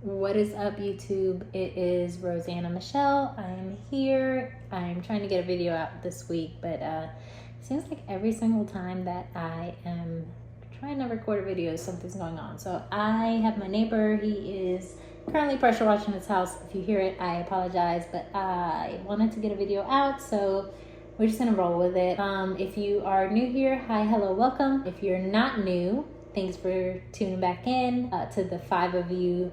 What is up, YouTube? It is Rosanna Michelle. I am here. I'm trying to get a video out this week, but it seems like every single time that I am trying to record a video, something's going on. So I have my neighbor. He is currently pressure washing his house. If you hear it, I apologize, but I wanted to get a video out, so we're just gonna roll with it. If you are new here, hi, hello, welcome. If you're not new, thanks for tuning back in. To the 5 of you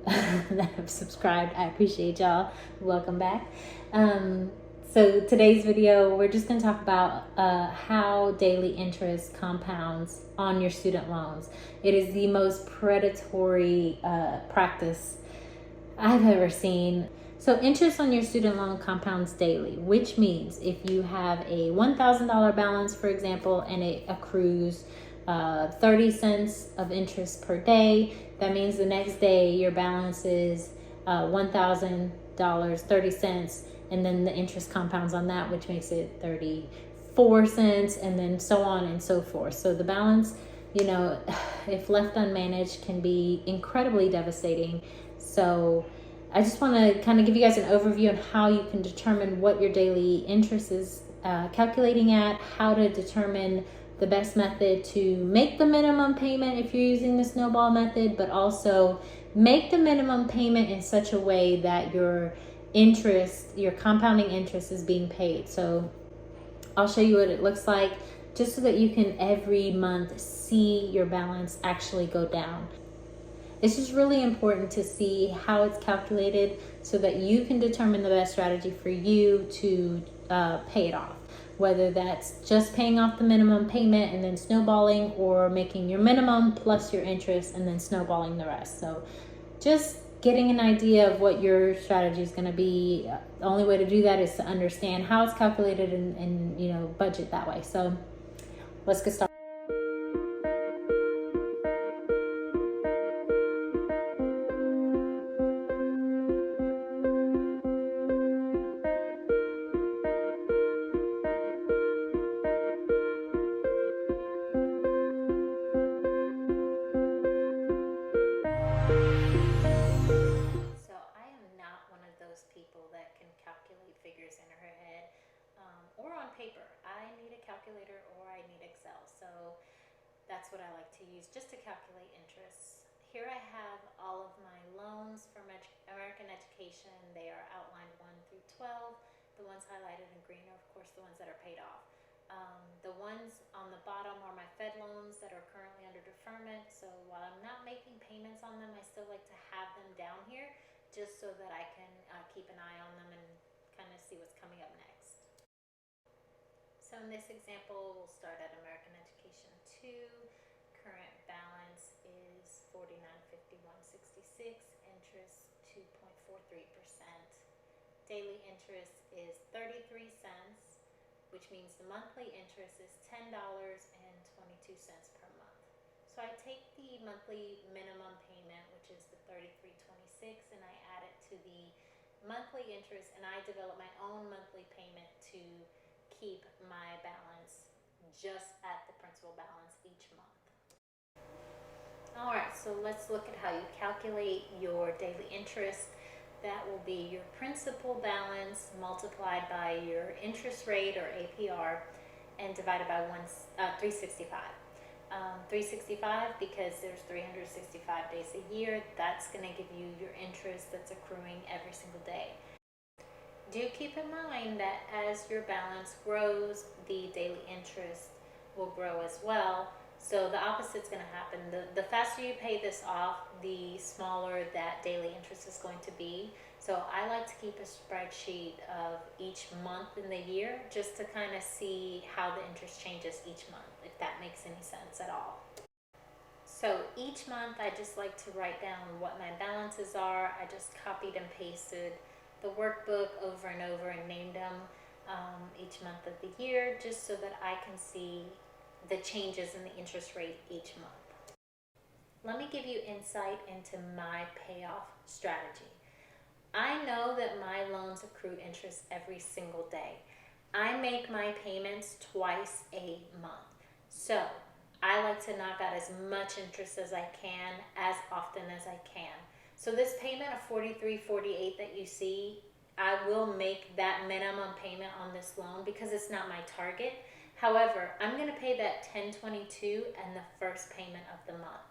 that have subscribed, I appreciate y'all. Welcome back. So today's video, we're just going to talk about how daily interest compounds on your student loans. It is the most predatory practice I've ever seen. So interest on your student loan compounds daily, which means if you have a $1,000 balance, for example, and it accrues 30 cents of interest per day, that means the next day your balance is $1,000, 30 cents, and then the interest compounds on that, which makes it 34 cents, and then so on and so forth. So the balance, you know, if left unmanaged, can be incredibly devastating. So I just want to kind of give you guys an overview on how you can determine what your daily interest is calculating at, how to determine the best method to make the minimum payment if you're using the snowball method, but also make the minimum payment in such a way that your interest, your compounding interest, is being paid. So I'll show you what it looks like, just so that you can every month see your balance actually go down. It's just really important to see how it's calculated so that you can determine the best strategy for you to pay it off. Whether that's just paying off the minimum payment and then snowballing, or making your minimum plus your interest and then snowballing the rest. So just getting an idea of what your strategy is going to be. The only way to do that is to understand how it's calculated and you know, budget that way. So let's get started. People that can calculate figures in her head or on paper. I need a calculator or I need Excel. So that's what I like to use just to calculate interest. Here I have all of my loans from American Education. They are outlined 1 through 12. The ones highlighted in green are, of course, the ones that are paid off. The ones on the bottom are my Fed loans that are currently under deferment. So while I'm not making payments on them, I still like to have them down here just so that I can keep an eye on them and kind of see what's coming up next. So in this example, we'll start at American Education 2. Current balance is $49.51.66, interest 2.43%. Daily interest is 33 cents, which means the monthly interest is $10.22 per month. So I take the monthly minimum payment, which is the $33.26, and I add it to the monthly interest, and I develop my own monthly payment to keep my balance just at the principal balance each month. All right, so let's look at how you calculate your daily interest. That will be your principal balance multiplied by your interest rate or APR and divided by 365. 365 because there's 365 days a year. That's going to give you your interest that's accruing every single day. Do keep in mind that as your balance grows, the daily interest will grow as well. So the opposite's going to happen. The faster you pay this off, the smaller that daily interest is going to be. So I like to keep a spreadsheet of each month in the year just to kind of see how the interest changes each month, if that makes any sense at all. So each month I just like to write down what my balances are. I just copied and pasted the workbook over and over and named them each month of the year, just so that I can see the changes in the interest rate each month. Let me give you insight into my payoff strategy. I know that my loans accrue interest every single day. I make my payments twice a month. So I like to knock out as much interest as I can, as often as I can. So this payment of $43.48 that you see, I will make that minimum payment on this loan because it's not my target. However, I'm going to pay that $10.22 and the first payment of the month.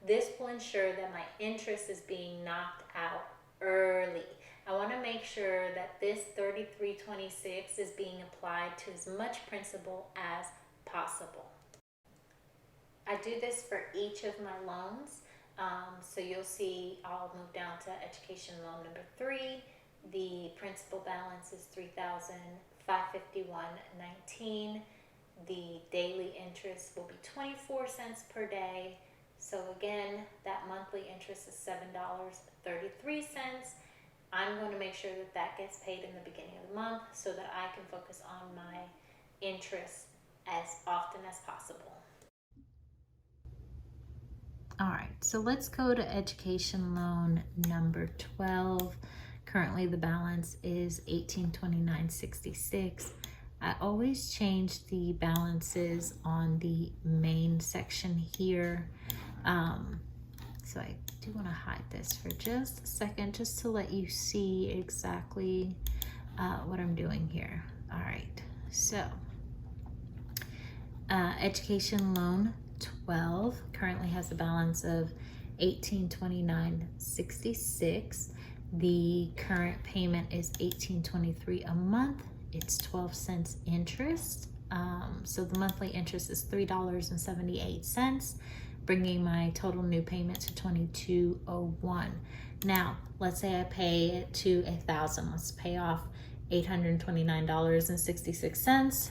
This will ensure that my interest is being knocked out early. I want to make sure that this $33.26 is being applied to as much principal as possible. I do this for each of my loans. So you'll see I'll move down to education loan number 3. The principal balance is $3,551.19. The daily interest will be 24 cents per day. So again, that monthly interest is $7.33. I'm going to make sure that that gets paid in the beginning of the month so that I can focus on my interest as often as possible. All right, so let's go to education loan number 12. Currently the balance is $1829.66. I always change the balances on the main section here. So I do want to hide this for just a second, just to let you see exactly what I'm doing here. All right, so education loan 12 currently has a balance of $1829.66. The current payment is $1823 a month. It's 12 cents interest. So the monthly interest is $3.78, bringing my total new payment to $22.01. Now, let's say I pay it to $1,000. Let's pay off $829.66.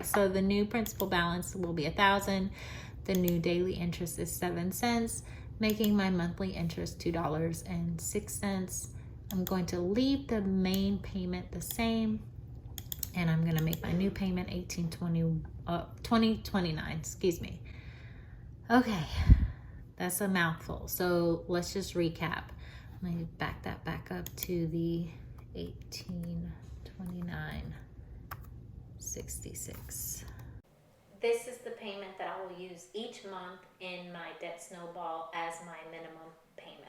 So the new principal balance will be $1,000. The new daily interest is 7 cents, making my monthly interest $2.06. I'm going to leave the main payment the same, and I'm going to make my new payment $20.29. Excuse me. Okay, that's a mouthful. So let's just recap. Let me back that back up to the $1829.66. This is the payment that I will use each month in my debt snowball as my minimum payment.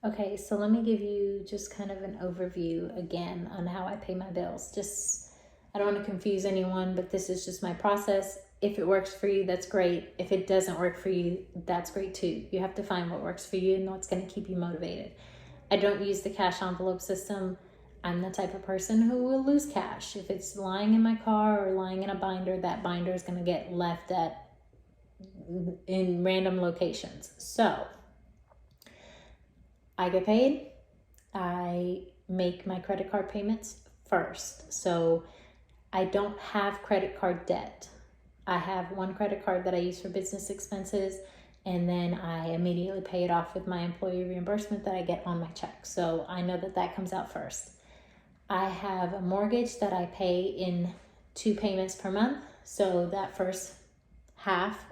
Okay, so let me give you just kind of an overview again on how I pay my bills. I don't want to confuse anyone, but this is just my process. If it works for you, that's great. If it doesn't work for you, that's great too. You have to find what works for you and what's going to keep you motivated. I don't use the cash envelope system. I'm the type of person who will lose cash. If it's lying in my car or lying in a binder, that binder is going to get left in random locations. So I get paid. I make my credit card payments first. So I don't have credit card debt. I have one credit card that I use for business expenses, and then I immediately pay it off with my employee reimbursement that I get on my check. So I know that that comes out first. I have a mortgage that I pay in 2 payments per month. So that first half